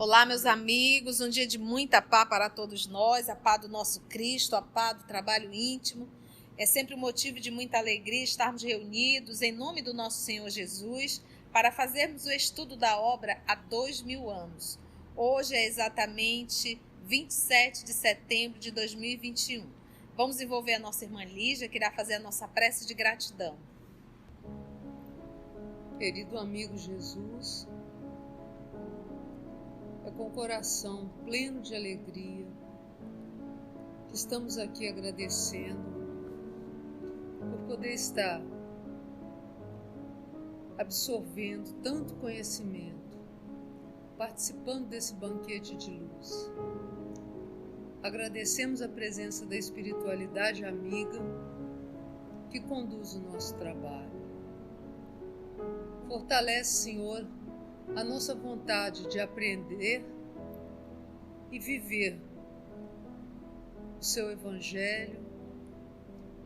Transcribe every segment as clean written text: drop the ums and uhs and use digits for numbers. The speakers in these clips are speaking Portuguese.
Olá, meus amigos, um dia de muita paz para todos nós, a paz do nosso Cristo, a paz do trabalho íntimo. É sempre um motivo de muita alegria estarmos reunidos em nome do nosso Senhor Jesus para fazermos o estudo da obra há 2000 anos. Hoje é exatamente 27 de setembro de 2021. Vamos envolver a nossa irmã Lígia, que irá fazer a nossa prece de gratidão. Querido amigo Jesus, é com o coração pleno de alegria que estamos aqui agradecendo por poder estar absorvendo tanto conhecimento, participando desse banquete de luz. Agradecemos a presença da espiritualidade amiga que conduz o nosso trabalho. Fortalece, Senhor, a nossa vontade de aprender e viver o seu Evangelho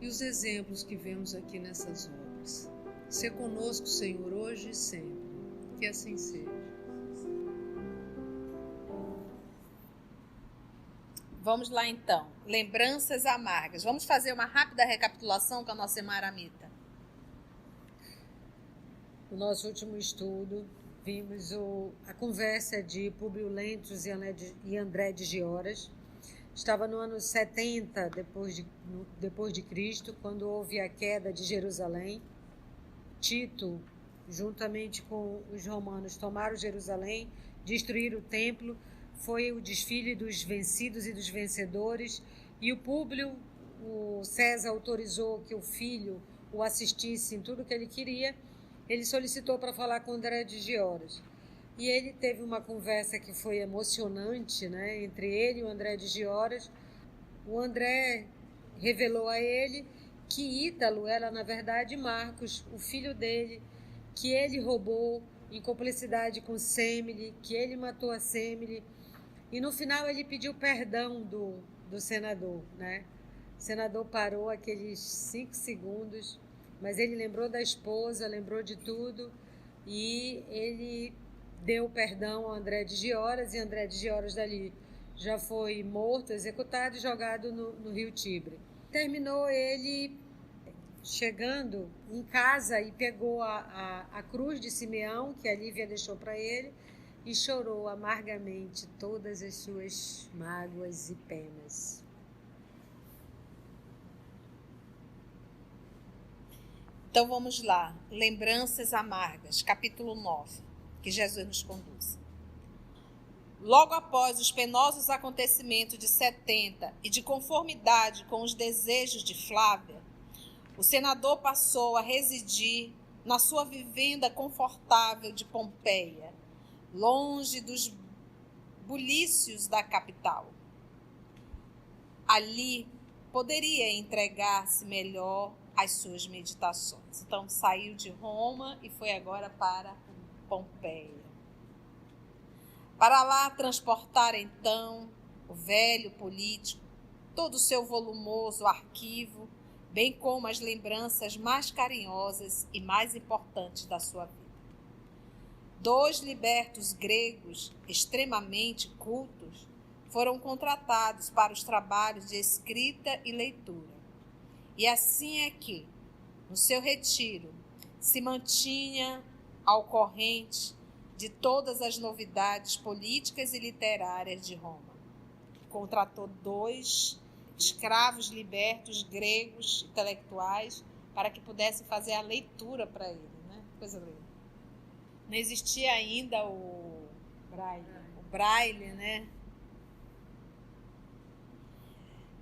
e os exemplos que vemos aqui nessas obras. Sê conosco, Senhor, hoje e sempre. Que assim seja. Vamos lá então. Lembranças amargas. Vamos fazer uma rápida recapitulação com a nossa irmã Aramita. No nosso último estudo, vimos a conversa de Públio Lentulus e André de Gioras. Estava no ano 70 depois de Cristo, quando houve a queda de Jerusalém. Tito, juntamente com os romanos, tomaram Jerusalém, destruíram o templo. Foi o desfile dos vencidos e dos vencedores. E o Públio, o César, autorizou que o filho o assistisse em tudo que ele queria. Ele solicitou para falar com André de Gioras. E ele teve uma conversa que foi emocionante, né, entre ele e o André de Gioras. O André revelou a ele que Ítalo era, na verdade, Marcos, o filho dele, que ele roubou em cumplicidade com Semele, que ele matou a Semele. E no final ele pediu perdão do senador, né? O senador parou aqueles 5 segundos, mas ele lembrou da esposa, lembrou de tudo, e ele deu perdão a André de Gioras, e André de Gioras dali já foi morto, executado e jogado no rio Tibre. Terminou ele chegando em casa e pegou a cruz de Simeão, que a Lívia deixou para ele, e chorou amargamente todas as suas mágoas e penas. Então vamos lá, Lembranças amargas, capítulo 9, que Jesus nos conduz. Logo após os penosos acontecimentos de 70 e de conformidade com os desejos de Flávia, o senador passou a residir na sua vivenda confortável de Pompeia, longe dos bulícios da capital. Ali poderia entregar-se melhor às suas meditações. Então saiu de Roma e foi agora para Pompeia. Para lá transportar então o velho político, todo o seu volumoso arquivo, bem como as lembranças mais carinhosas e mais importantes da sua vida. 2 libertos gregos extremamente cultos foram contratados para os trabalhos de escrita e leitura. E assim é que, no seu retiro, se mantinha ao corrente de todas as novidades políticas e literárias de Roma. Contratou 2 escravos libertos gregos intelectuais para que pudessem fazer a leitura para ele, né? Coisa linda. Não existia ainda o braille, né?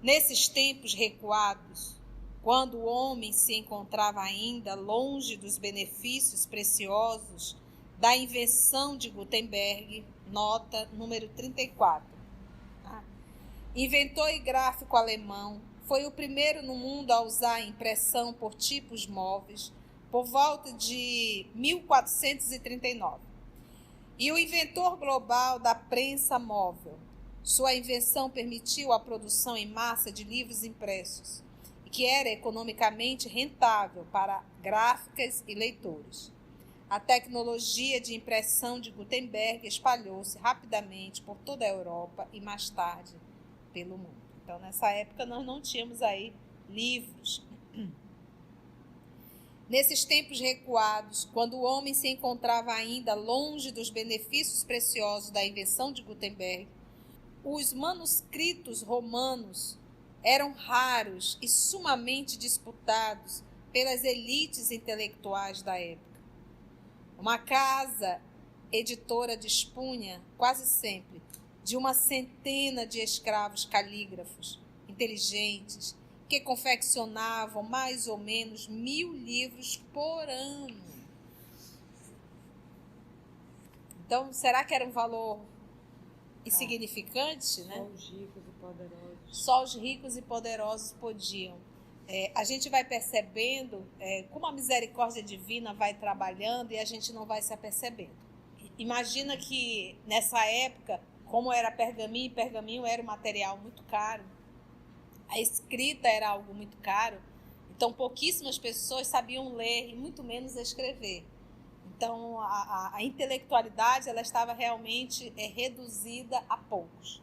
Nesses tempos recuados, quando o homem se encontrava ainda longe dos benefícios preciosos da invenção de Gutenberg, nota número 34. Inventor e gráfico alemão, foi o primeiro no mundo a usar a impressão por tipos móveis por volta de 1439. E o inventor global da prensa móvel. Sua invenção permitiu a produção em massa de livros impressos, que era economicamente rentável para gráficas e leitores. a tecnologia de impressão de Gutenberg espalhou-se rapidamente por toda a Europa e mais tarde pelo mundo. Então, nessa época, nós não tínhamos aí livros. Nesses tempos recuados, quando o homem se encontrava ainda longe dos benefícios preciosos da invenção de Gutenberg, os manuscritos romanos eram raros e sumamente disputados pelas elites intelectuais da época. Uma casa editora dispunha, quase sempre, de uma centena de escravos calígrafos, inteligentes, que confeccionavam mais ou menos 1000 livros por ano. Então, será que era um valor insignificante, né? Só os ricos e poderosos. Só os ricos e poderosos podiam. A gente vai percebendo como a misericórdia divina vai trabalhando e a gente não vai se apercebendo. Imagina que nessa época, como era pergaminho, e pergaminho era um material muito caro, a escrita era algo muito caro, então pouquíssimas pessoas sabiam ler e muito menos escrever. Então a intelectualidade ela estava realmente reduzida a poucos.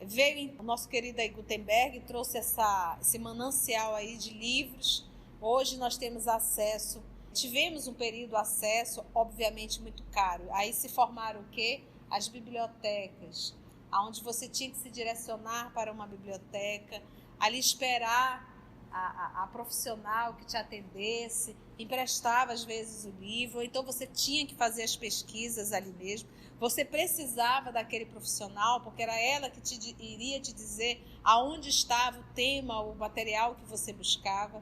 Veio o nosso querido aí Gutenberg e trouxe esse manancial aí de livros. Hoje nós temos acesso, tivemos um período acesso, obviamente muito caro. Aí se formaram o quê? As bibliotecas, onde você tinha que se direcionar para uma biblioteca, ali esperar a profissional que te atendesse, emprestava às vezes o livro, ou então você tinha que fazer as pesquisas ali mesmo. Você precisava daquele profissional, porque era ela que iria te dizer aonde estava o tema, o material que você buscava.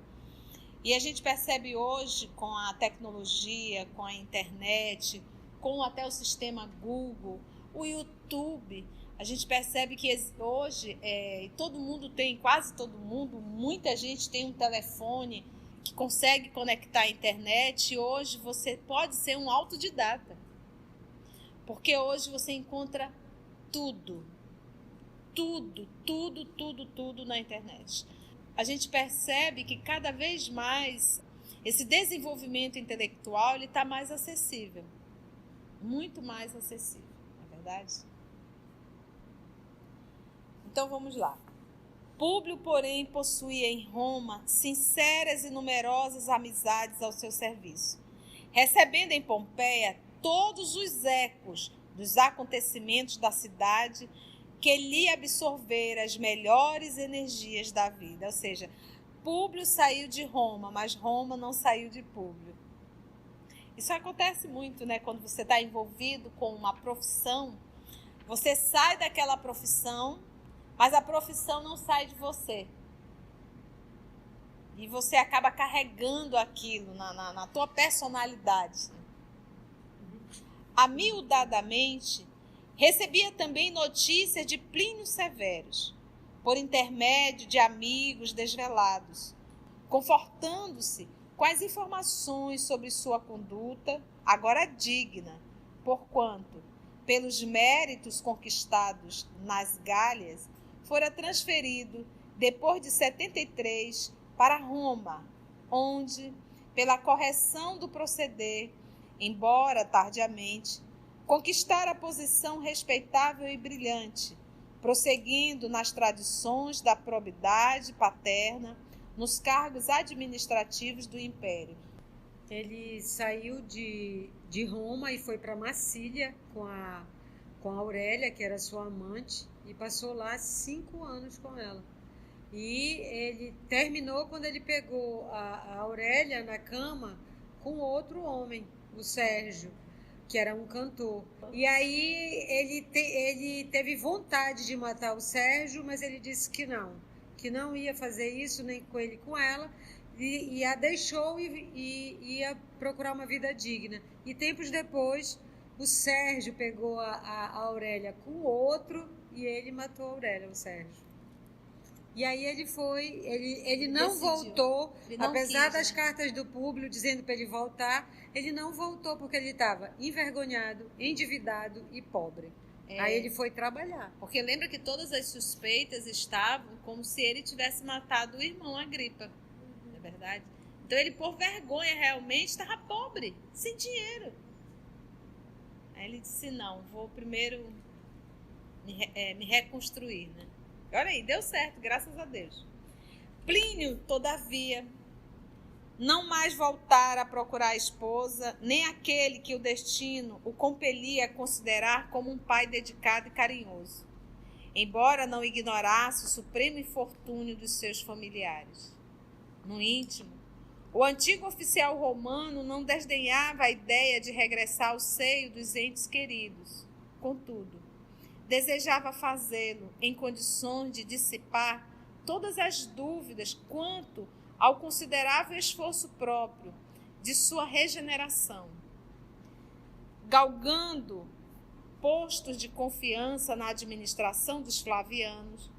E a gente percebe hoje, com a tecnologia, com a internet, com até o sistema Google, o YouTube, a gente percebe que hoje todo mundo tem, quase todo mundo, muita gente tem um telefone que consegue conectar à internet. E hoje você pode ser um autodidata. Porque hoje você encontra tudo na internet. A gente percebe que cada vez mais esse desenvolvimento intelectual está mais acessível. Muito mais acessível, não é verdade? Então vamos lá. Públio, porém, possuía em Roma sinceras e numerosas amizades ao seu serviço, recebendo em Pompeia todos os ecos dos acontecimentos da cidade que lhe absorveram as melhores energias da vida. Ou seja, Públio saiu de Roma, mas Roma não saiu de Públio. Isso acontece muito, né? Quando você está envolvido com uma profissão, você sai daquela profissão, mas a profissão não sai de você. E você acaba carregando aquilo na tua personalidade. Amiudadamente, recebia também notícias de Plínio Severus, por intermédio de amigos desvelados, confortando-se com as informações sobre sua conduta, agora digna, porquanto, pelos méritos conquistados nas Gálias, fora transferido, depois de 73, para Roma, onde, pela correção do proceder, embora tardiamente, conquistara a posição respeitável e brilhante, prosseguindo nas tradições da probidade paterna, nos cargos administrativos do Império. Ele saiu de Roma e foi para Massília com a Aurélia, que era sua amante, e passou lá 5 anos com ela. E ele terminou quando ele pegou a Aurélia na cama com outro homem, o Sérgio, que era um cantor. E aí ele teve vontade de matar o Sérgio, mas ele disse que não ia fazer isso, nem com ele, com ela, e a deixou e ia procurar uma vida digna. E tempos depois, o Sérgio pegou a Aurélia com o outro e ele matou a Aurélia, o Sérgio. E aí ele não voltou, apesar das cartas do Públio dizendo para ele voltar, ele não voltou porque ele estava envergonhado, endividado e pobre. Aí ele foi trabalhar. Porque lembra que todas as suspeitas estavam como se ele tivesse matado o irmão Agripa, não é verdade? Então ele, por vergonha, realmente estava pobre, sem dinheiro. Aí ele disse, não, vou primeiro me reconstruir, né? Olha aí, deu certo, graças a Deus. Plínio, todavia, não mais voltara a procurar a esposa, nem aquele que o destino o compelia a considerar como um pai dedicado e carinhoso, embora não ignorasse o supremo infortúnio dos seus familiares. No íntimo, o antigo oficial romano não desdenhava a ideia de regressar ao seio dos entes queridos. Contudo, desejava fazê-lo em condições de dissipar todas as dúvidas quanto ao considerável esforço próprio de sua regeneração. Galgando postos de confiança na administração dos Flavianos,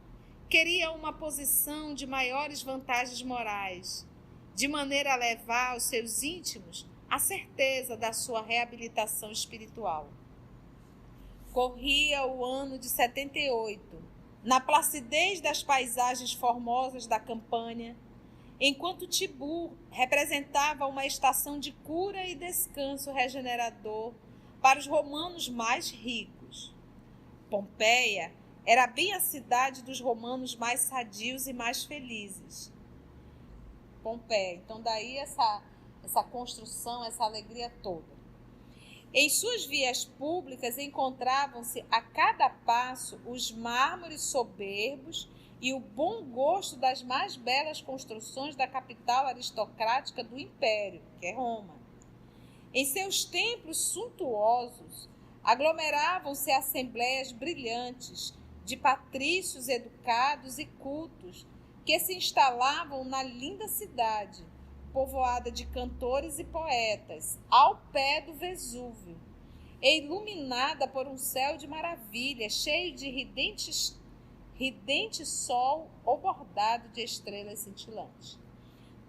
queria uma posição de maiores vantagens morais, de maneira a levar aos seus íntimos a certeza da sua reabilitação espiritual. Corria o ano de 78, na placidez das paisagens formosas da Campânia, enquanto Tibur representava uma estação de cura e descanso regenerador para os romanos mais ricos. Pompeia era bem a cidade dos romanos mais sadios e mais felizes. Pompeia, então daí essa construção, essa alegria toda. Em suas vias públicas encontravam-se a cada passo os mármores soberbos e o bom gosto das mais belas construções da capital aristocrática do Império, que é Roma. Em seus templos suntuosos aglomeravam-se assembleias brilhantes de patrícios educados e cultos que se instalavam na linda cidade, povoada de cantores e poetas, ao pé do Vesúvio, e iluminada por um céu de maravilha, cheio de ridente sol ou bordado de estrelas cintilantes.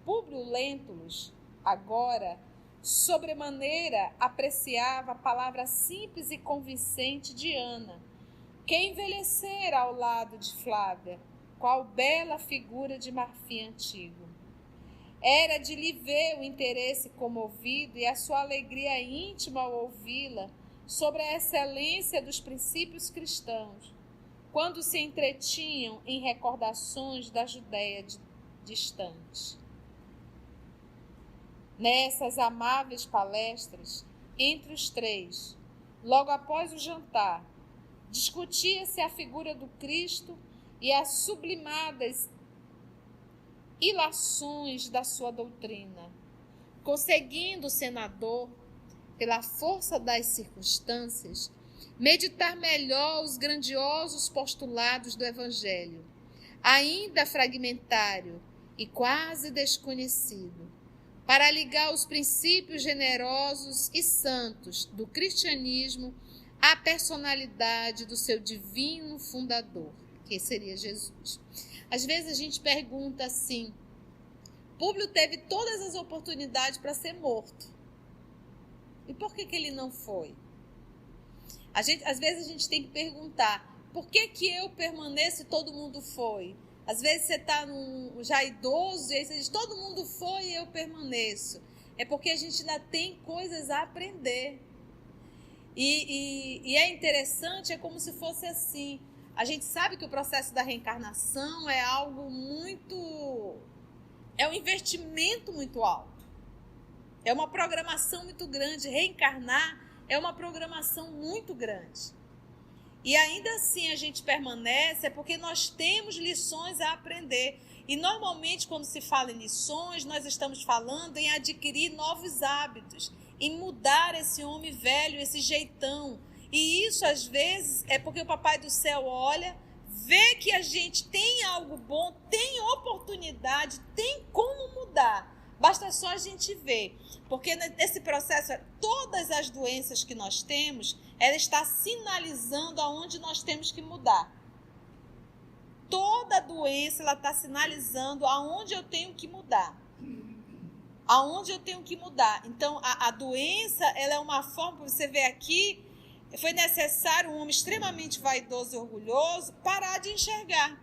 Públio Lentulus, agora, sobremaneira apreciava a palavra simples e convincente de Ana, que envelhecera ao lado de Flávia, qual bela figura de marfim antigo. Era de lhe ver o interesse comovido e a sua alegria íntima ao ouvi-la sobre a excelência dos princípios cristãos, quando se entretinham em recordações da Judéia distante. Nessas amáveis palestras, entre os três, logo após o jantar, discutia-se a figura do Cristo e as sublimadas ilações da sua doutrina, conseguindo o senador, pela força das circunstâncias, meditar melhor os grandiosos postulados do Evangelho, ainda fragmentário e quase desconhecido, para ligar os princípios generosos e santos do cristianismo à personalidade do seu divino fundador, que seria Jesus. Às vezes a gente pergunta assim, Públio teve todas as oportunidades para ser morto. E por que ele não foi? Às vezes a gente tem que perguntar, por que eu permaneço e todo mundo foi? Às vezes você está já idoso e aí você diz, todo mundo foi e eu permaneço. É porque a gente ainda tem coisas a aprender. E é interessante, é como se fosse assim. A gente sabe que o processo da reencarnação é algo é um investimento muito alto. É uma programação muito grande. Reencarnar é uma programação muito grande. E ainda assim a gente permanece, é porque nós temos lições a aprender. E normalmente quando se fala em lições, nós estamos falando em adquirir novos hábitos, em mudar esse homem velho, esse jeitão. E isso às vezes é porque o Papai do Céu olha, vê que a gente tem algo bom, tem oportunidade, tem como mudar. Basta só a gente ver, porque nesse processo, todas as doenças que nós temos, ela está sinalizando aonde nós temos que mudar. Toda doença, ela está sinalizando aonde eu tenho que mudar. Aonde eu tenho que mudar. Então, a doença, ela é uma forma, você vê aqui, foi necessário um homem extremamente vaidoso e orgulhoso parar de enxergar.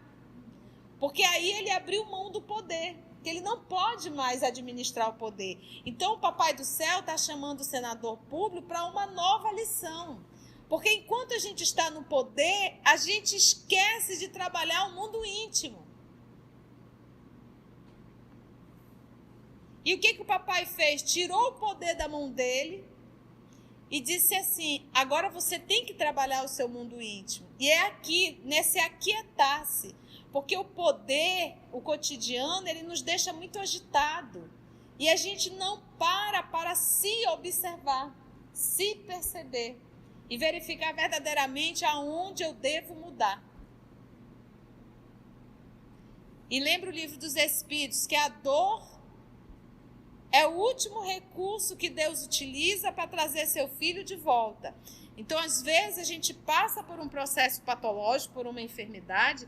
Porque aí ele abriu mão do poder. que ele não pode mais administrar o poder. Então, o Papai do Céu está chamando o senador Públio para uma nova lição. Porque enquanto a gente está no poder, a gente esquece de trabalhar o mundo íntimo. E o que o papai fez? Tirou o poder da mão dele e disse assim, agora você tem que trabalhar o seu mundo íntimo. E é aqui, nesse aquietar-se. Porque o poder, o cotidiano, ele nos deixa muito agitado. E a gente não para se observar, se perceber e verificar verdadeiramente aonde eu devo mudar. E lembra o livro dos Espíritos, que a dor é o último recurso que Deus utiliza para trazer seu filho de volta. Então, às vezes, a gente passa por um processo patológico, por uma enfermidade,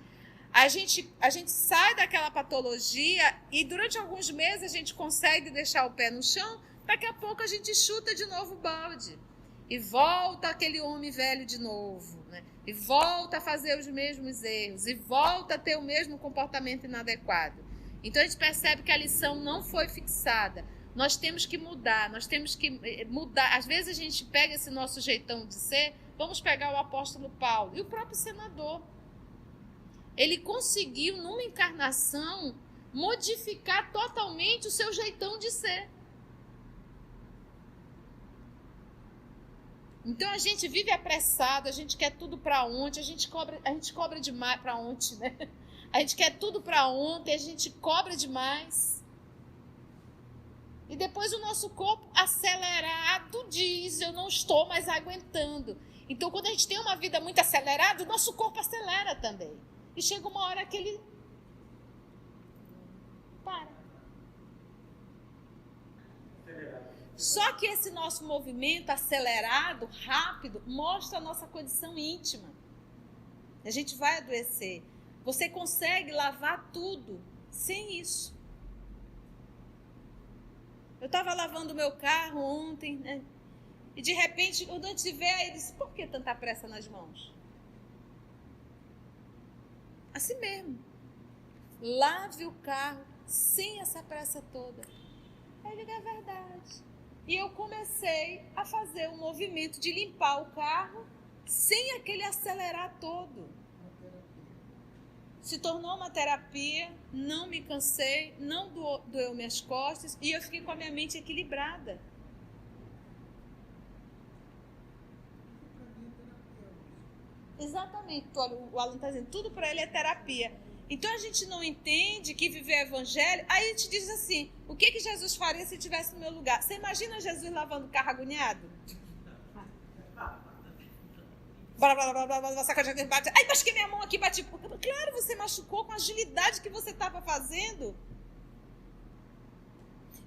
a gente sai daquela patologia e durante alguns meses a gente consegue deixar o pé no chão, daqui a pouco a gente chuta de novo o balde. E volta aquele homem velho de novo, né? E volta a fazer os mesmos erros, e volta a ter o mesmo comportamento inadequado. Então a gente percebe que a lição não foi fixada. Nós temos que mudar, Às vezes a gente pega esse nosso jeitão de ser, vamos pegar o apóstolo Paulo e o próprio senador. Ele conseguiu, numa encarnação, modificar totalmente o seu jeitão de ser. Então a gente vive apressado, a gente quer tudo para ontem, a gente cobra demais para ontem, né? A gente quer tudo para ontem, a gente cobra demais. E depois o nosso corpo acelerado diz, eu não estou mais aguentando. Então quando a gente tem uma vida muito acelerada, o nosso corpo acelera também. E chega uma hora que ele para. Só que esse nosso movimento acelerado, rápido, mostra a nossa condição íntima. A gente vai adoecer. Você consegue lavar tudo sem isso. Eu estava lavando o meu carro ontem, né? E de repente, quando eu te ver, eu disse, por que tanta pressa nas mãos? Assim mesmo. Lave o carro sem essa pressa toda. Aí eu digo, é verdade. E eu comecei a fazer um movimento de limpar o carro sem aquele acelerar todo. Se tornou uma terapia, não me cansei, não doeu minhas costas e eu fiquei com a minha mente equilibrada. Exatamente, o Alan está dizendo, tudo para ele é terapia. Então a gente não entende que viver o evangelho, aí a gente diz assim, o que Jesus faria se estivesse no meu lugar? Você imagina Jesus lavando o carro agoniado? Ai, machuquei minha mão aqui, bati. Claro, você machucou com a agilidade que você estava fazendo.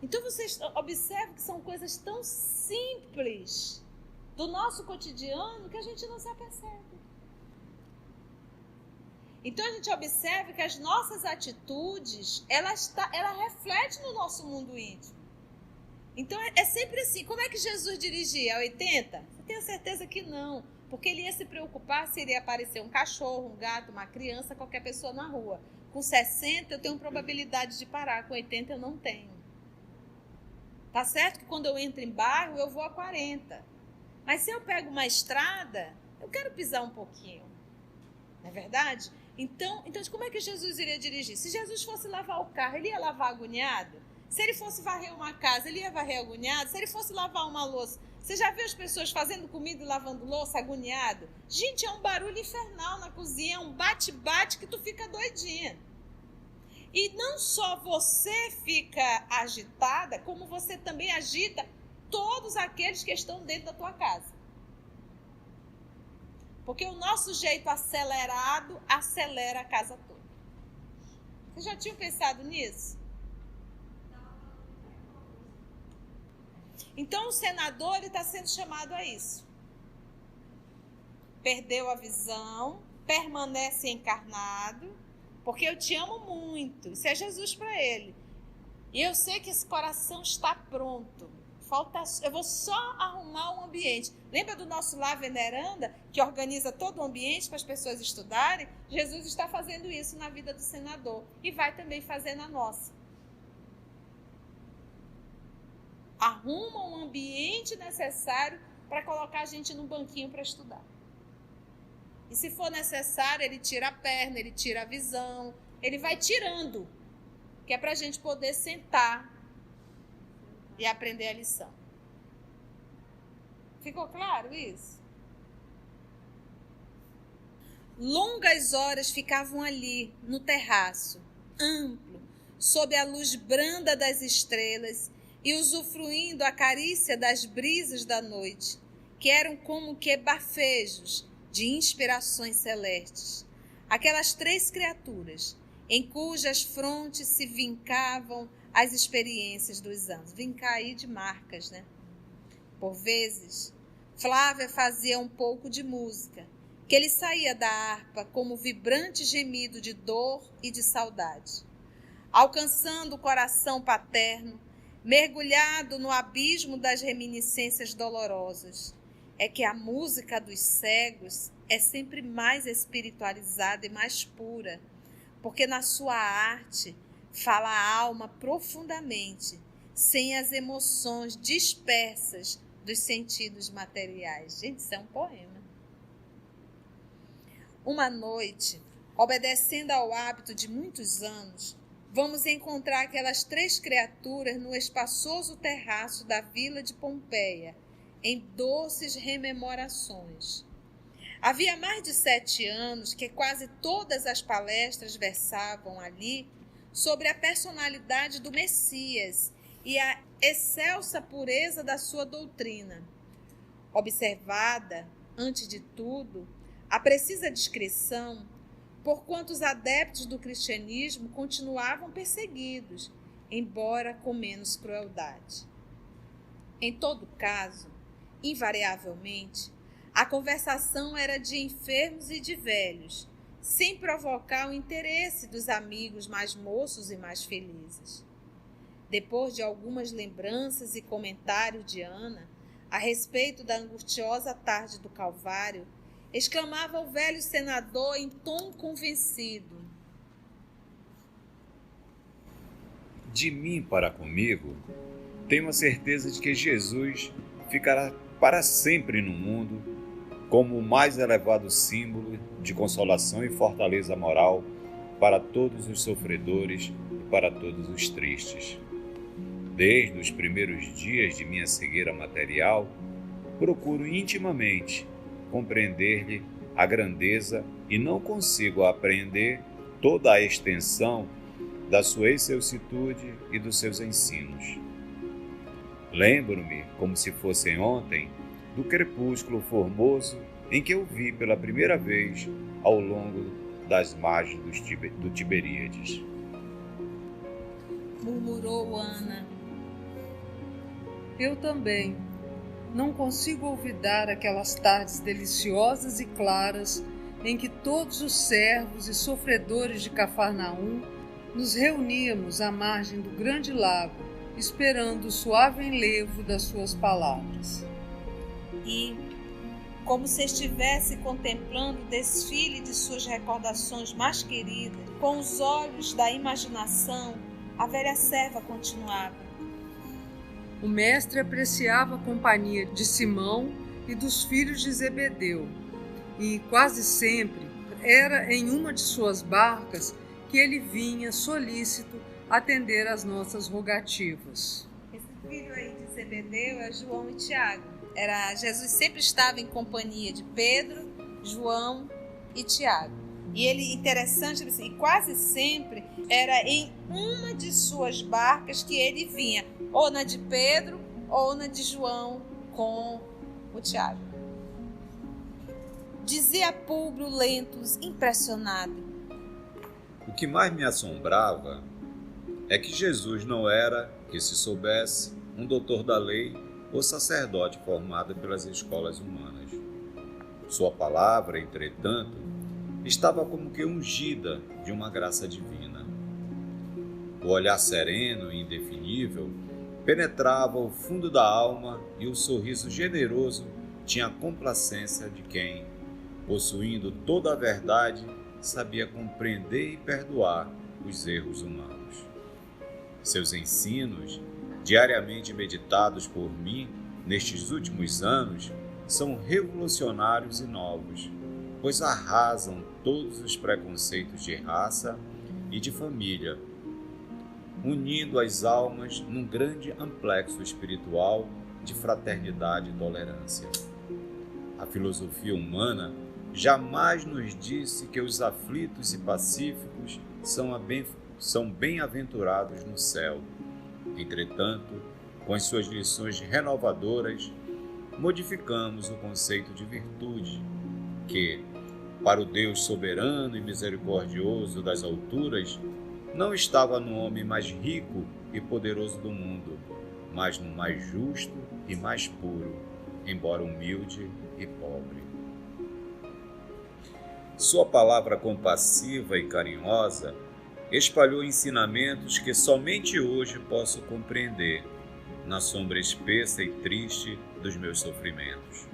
Então vocês observam que são coisas tão simples do nosso cotidiano que a gente não se apercebe. Então a gente observa que as nossas atitudes, ela reflete no nosso mundo íntimo. Então é sempre assim. Como é que Jesus dirigia? A 80? Eu tenho certeza que não. Porque ele ia se preocupar se iria aparecer um cachorro, um gato, uma criança, qualquer pessoa na rua. Com 60 eu tenho probabilidade de parar, com 80 eu não tenho. Tá certo que quando eu entro em bairro eu vou a 40. Mas se eu pego uma estrada, eu quero pisar um pouquinho. Não é verdade? Então, como é que Jesus iria dirigir? Se Jesus fosse lavar o carro, ele ia lavar agoniado? Se ele fosse varrer uma casa, ele ia varrer agoniado? Se ele fosse lavar uma louça... Você já viu as pessoas fazendo comida e lavando louça agoniado? Gente, é um barulho infernal na cozinha, é um bate-bate que tu fica doidinha. E não só você fica agitada, como você também agita todos aqueles que estão dentro da tua casa. Porque o nosso jeito acelerado acelera a casa toda. Vocês já tinham pensado nisso? Então o senador está sendo chamado a isso. Perdeu a visão, permanece encarnado, porque eu te amo muito. Isso é Jesus para ele. E eu sei que esse coração está pronto. Eu vou só arrumar um ambiente. Lembra do nosso Lar Veneranda, que organiza todo o ambiente para as pessoas estudarem? Jesus está fazendo isso na vida do senador e vai também fazer na nossa. arruma um ambiente necessário para colocar a gente num banquinho para estudar. E se for necessário, ele tira a perna, ele tira a visão, ele vai tirando, que é para a gente poder sentar e aprender a lição. Ficou claro isso? Longas horas ficavam ali, no terraço, amplo, sob a luz branda das estrelas e usufruindo a carícia das brisas da noite, que eram como que bafejos de inspirações celestes. Aquelas três criaturas, em cujas frontes se vincavam as experiências dos anos. Vincar aí de marcas, né? Por vezes, Flávia fazia um pouco de música, que lhe saía da harpa como vibrante gemido de dor e de saudade. Alcançando o coração paterno, mergulhado no abismo das reminiscências dolorosas, é que a música dos cegos é sempre mais espiritualizada e mais pura, porque na sua arte fala a alma profundamente, sem as emoções dispersas dos sentidos materiais. Gente, isso é um poema. Uma noite, obedecendo ao hábito de muitos anos, vamos encontrar aquelas três criaturas no espaçoso terraço da vila de Pompeia, em doces rememorações. Havia mais de 7 anos que quase todas as palestras versavam ali sobre a personalidade do Messias e a excelsa pureza da sua doutrina. Observada, antes de tudo, a precisa descrição, porquanto os adeptos do cristianismo continuavam perseguidos, embora com menos crueldade. Em todo caso, invariavelmente, a conversação era de enfermos e de velhos, sem provocar o interesse dos amigos mais moços e mais felizes. Depois de algumas lembranças e comentários de Ana a respeito da angustiosa tarde do Calvário, exclamava o velho senador em tom convencido: de mim para comigo, tenho a certeza de que Jesus ficará para sempre no mundo como o mais elevado símbolo de consolação e fortaleza moral para todos os sofredores e para todos os tristes. Desde os primeiros dias de minha cegueira material, procuro intimamente compreender-lhe a grandeza e não consigo apreender toda a extensão da sua excelsitude e dos seus ensinos. Lembro-me, como se fosse ontem, do crepúsculo formoso em que eu vi pela primeira vez ao longo das margens do Tiberíades. Murmurou Ana. Eu também. Não consigo olvidar aquelas tardes deliciosas e claras em que todos os servos e sofredores de Cafarnaum nos reuníamos à margem do grande lago, esperando o suave enlevo das suas palavras. E, como se estivesse contemplando o desfile de suas recordações mais queridas, com os olhos da imaginação, a velha serva continuava: o mestre apreciava a companhia de Simão e dos filhos de Zebedeu, e quase sempre era em uma de suas barcas que ele vinha solícito atender às nossas rogativas. Esse filho aí de Zebedeu é João e Tiago. Jesus sempre estava em companhia de Pedro, João e Tiago. E ele, interessante, assim, quase sempre era em uma de suas barcas que ele vinha, ou na de Pedro ou na de João com o Tiago. Dizia Públio Lentulus, impressionado: o que mais me assombrava é que Jesus não era, que se soubesse, um doutor da lei ou sacerdote formado pelas escolas humanas. Sua palavra, entretanto, estava como que ungida de uma graça divina. O olhar sereno e indefinível penetrava o fundo da alma e o sorriso generoso tinha a complacência de quem, possuindo toda a verdade, sabia compreender e perdoar os erros humanos. Seus ensinos diariamente meditados por mim nestes últimos anos, são revolucionários e novos, pois arrasam todos os preconceitos de raça e de família, unindo as almas num grande amplexo espiritual de fraternidade e tolerância. A filosofia humana jamais nos disse que os aflitos e pacíficos são bem-aventurados no céu. Entretanto, com as suas lições renovadoras, modificamos o conceito de virtude, que, para o Deus soberano e misericordioso das alturas, não estava no homem mais rico e poderoso do mundo, mas no mais justo e mais puro, embora humilde e pobre. Sua palavra compassiva e carinhosa espalhou ensinamentos que somente hoje posso compreender, na sombra espessa e triste dos meus sofrimentos.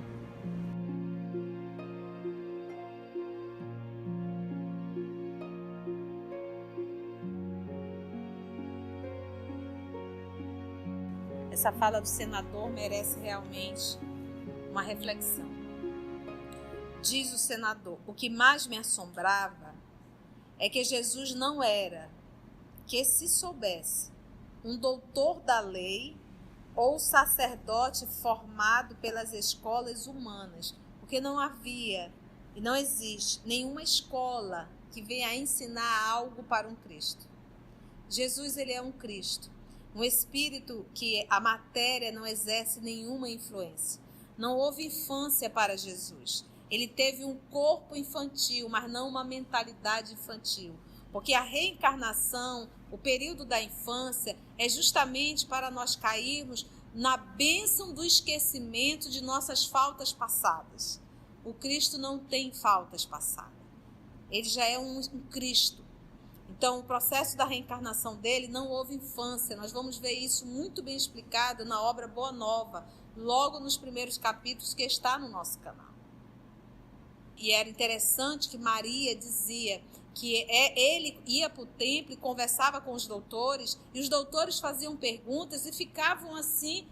Essa fala do senador merece realmente uma reflexão. Diz o senador: o que mais me assombrava é que Jesus não era, que se soubesse, um doutor da lei ou sacerdote formado pelas escolas humanas, porque não havia e não existe nenhuma escola que venha a ensinar algo para um Cristo. Jesus, ele é um Cristo, um espírito que a matéria não exerce nenhuma influência. Não houve infância para Jesus. Ele teve um corpo infantil, mas não uma mentalidade infantil. Porque a reencarnação, o período da infância, é justamente para nós cairmos na bênção do esquecimento de nossas faltas passadas. O Cristo não tem faltas passadas. Ele já é um Cristo. Então, o processo da reencarnação dele não houve infância. Nós vamos ver isso muito bem explicado na obra Boa Nova, logo nos primeiros capítulos que está no nosso canal. E era interessante que Maria dizia que ele ia para o templo e conversava com os doutores, e os doutores faziam perguntas e ficavam assim,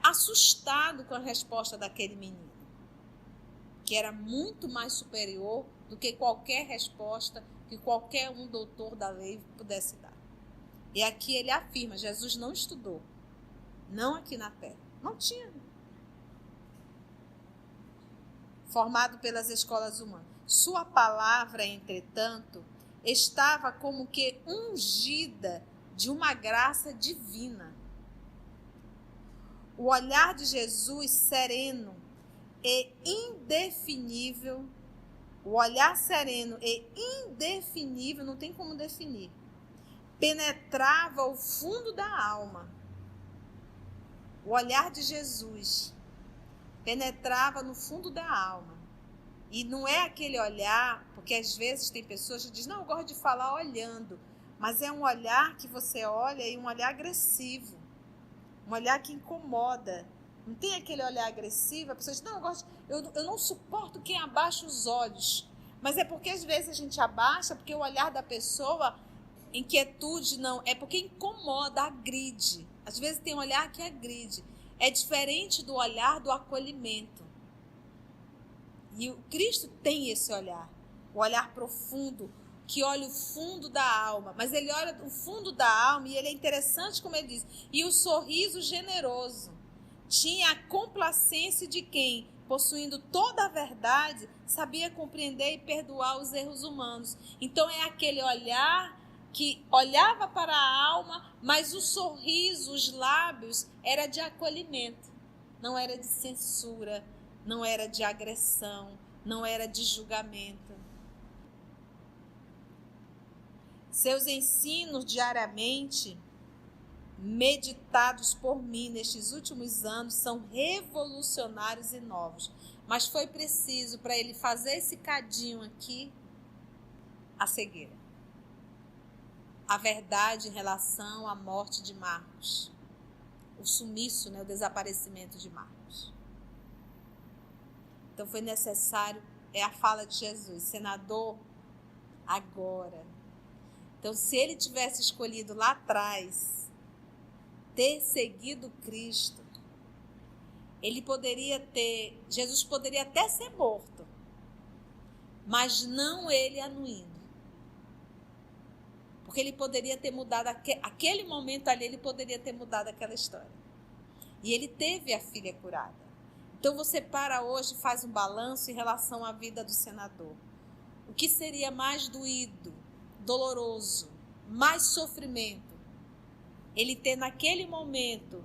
assustados com a resposta daquele menino, que era muito mais superior do que qualquer resposta que qualquer um doutor da lei pudesse dar. E aqui ele afirma: Jesus não estudou, não aqui na terra, não tinha. Formado pelas escolas humanas. Sua palavra, entretanto, estava como que ungida de uma graça divina. O olhar de Jesus sereno e indefinível, o olhar sereno e indefinível, não tem como definir, penetrava o fundo da alma. O olhar de Jesus penetrava no fundo da alma. E não é aquele olhar, porque às vezes tem pessoas que dizem: não, eu gosto de falar olhando. Mas é um olhar que você olha e um olhar agressivo. Um olhar que incomoda. Não tem aquele olhar agressivo, a pessoa diz: não, eu não suporto quem abaixa os olhos. Mas é porque às vezes a gente abaixa, porque o olhar da pessoa, inquietude, não, é porque incomoda, agride. Às vezes tem um olhar que agride. É diferente do olhar do acolhimento. E o Cristo tem esse olhar, o olhar profundo, que olha o fundo da alma. Mas ele olha o fundo da alma e ele é interessante como ele diz. E o sorriso generoso. Tinha a complacência de quem, possuindo toda a verdade, sabia compreender e perdoar os erros humanos. Então é aquele olhar que olhava para a alma, mas o sorriso, os lábios, era de acolhimento, não era de censura, não era de agressão, não era de julgamento. Seus ensinos diariamente, meditados por mim nestes últimos anos, são revolucionários e novos. Mas foi preciso, para ele fazer esse cadinho aqui, a cegueira. A verdade em relação à morte de Marcos. O sumiço, o desaparecimento de Marcos. Então foi necessário, é a fala de Jesus: senador, agora. Então, se ele tivesse escolhido lá atrás, ter seguido Cristo, Jesus poderia até ser morto, mas não ele anuindo. Porque ele poderia ter mudado, aquele momento ali, ele poderia ter mudado aquela história. E ele teve a filha curada. Então você para hoje e faz um balanço em relação à vida do senador. O que seria mais doído, doloroso, mais sofrimento? Ele ter naquele momento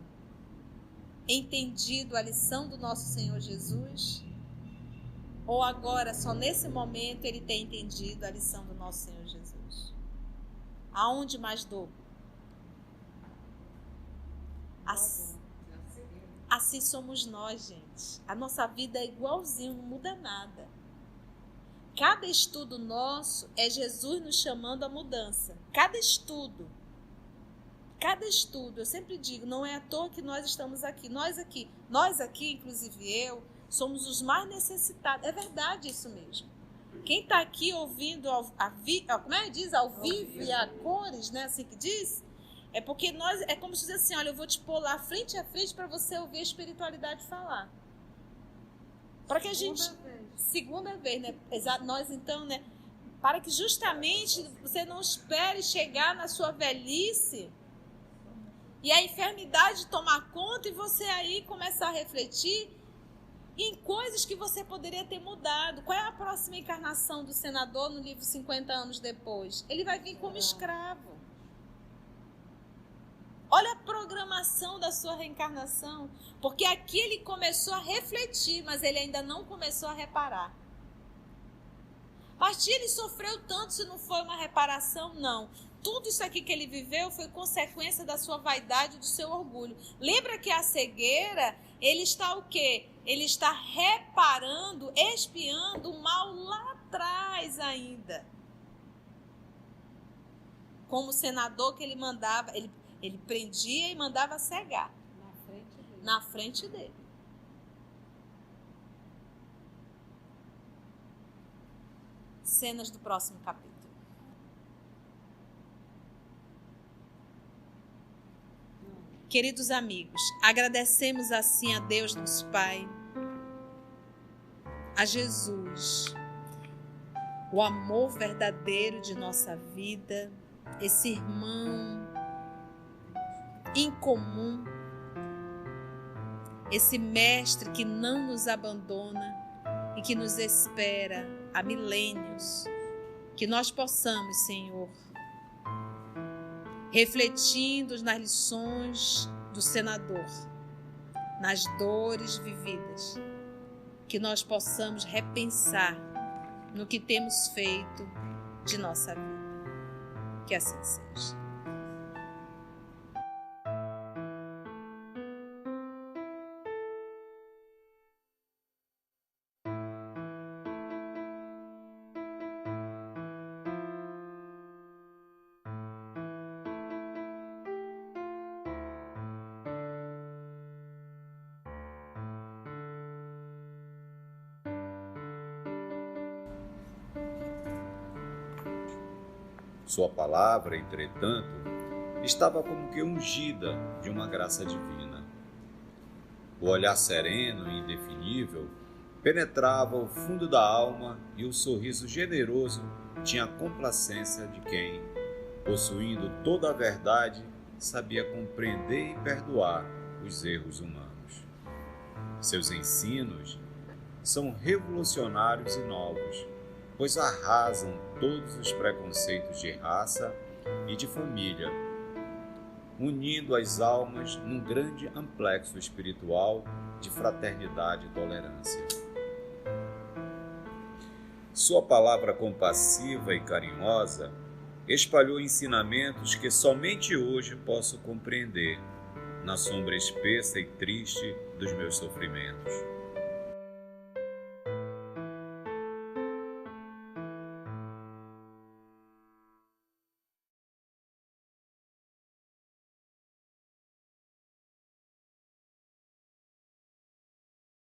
entendido a lição do nosso Senhor Jesus? Ou agora, só nesse momento, ele ter entendido a lição do nosso Senhor Jesus? Aonde mais dor? Assim somos nós, gente. A nossa vida é igualzinho, não muda nada. Cada estudo nosso é Jesus nos chamando à mudança. Cada estudo, eu sempre digo, não é à toa que nós estamos aqui. Nós aqui, inclusive eu, somos os mais necessitados. É verdade isso mesmo. Quem está aqui ouvindo ao vivo e a cores, né? Assim que diz, é porque é como se dizer assim, olha, eu vou te pôr lá frente a frente para você ouvir a espiritualidade falar. Para que a gente... Segunda vez, né? Nós então, né? Para que justamente você não espere chegar na sua velhice e a enfermidade tomar conta e você aí começar a refletir em coisas que você poderia ter mudado. Qual é a próxima encarnação do senador no livro 50 anos depois? Ele vai vir como escravo. Olha a programação da sua reencarnação. Porque aqui ele começou a refletir, mas ele ainda não começou a reparar. Mas ele sofreu tanto se não foi uma reparação? Não. Tudo isso aqui que ele viveu foi consequência da sua vaidade e do seu orgulho. Lembra que a cegueira, ele está o quê? Ele está reparando, expiando o mal lá atrás ainda. Como senador que ele mandava, ele prendia e mandava cegar. Na frente dele. Cenas do próximo capítulo. Queridos amigos, agradecemos assim a Deus nosso Pai, a Jesus, o amor verdadeiro de nossa vida, esse irmão incomum, esse mestre que não nos abandona e que nos espera há milênios, que nós possamos, Senhor, refletindo nas lições do senador, nas dores vividas, que nós possamos repensar no que temos feito de nossa vida. Que assim seja. Sua palavra, entretanto, estava como que ungida de uma graça divina. O olhar sereno e indefinível penetrava o fundo da alma e o sorriso generoso tinha a complacência de quem, possuindo toda a verdade, sabia compreender e perdoar os erros humanos. Seus ensinos são revolucionários e novos, pois arrasam todos os preconceitos de raça e de família, unindo as almas num grande amplexo espiritual de fraternidade e tolerância. Sua palavra compassiva e carinhosa espalhou ensinamentos que somente hoje posso compreender na sombra espessa e triste dos meus sofrimentos.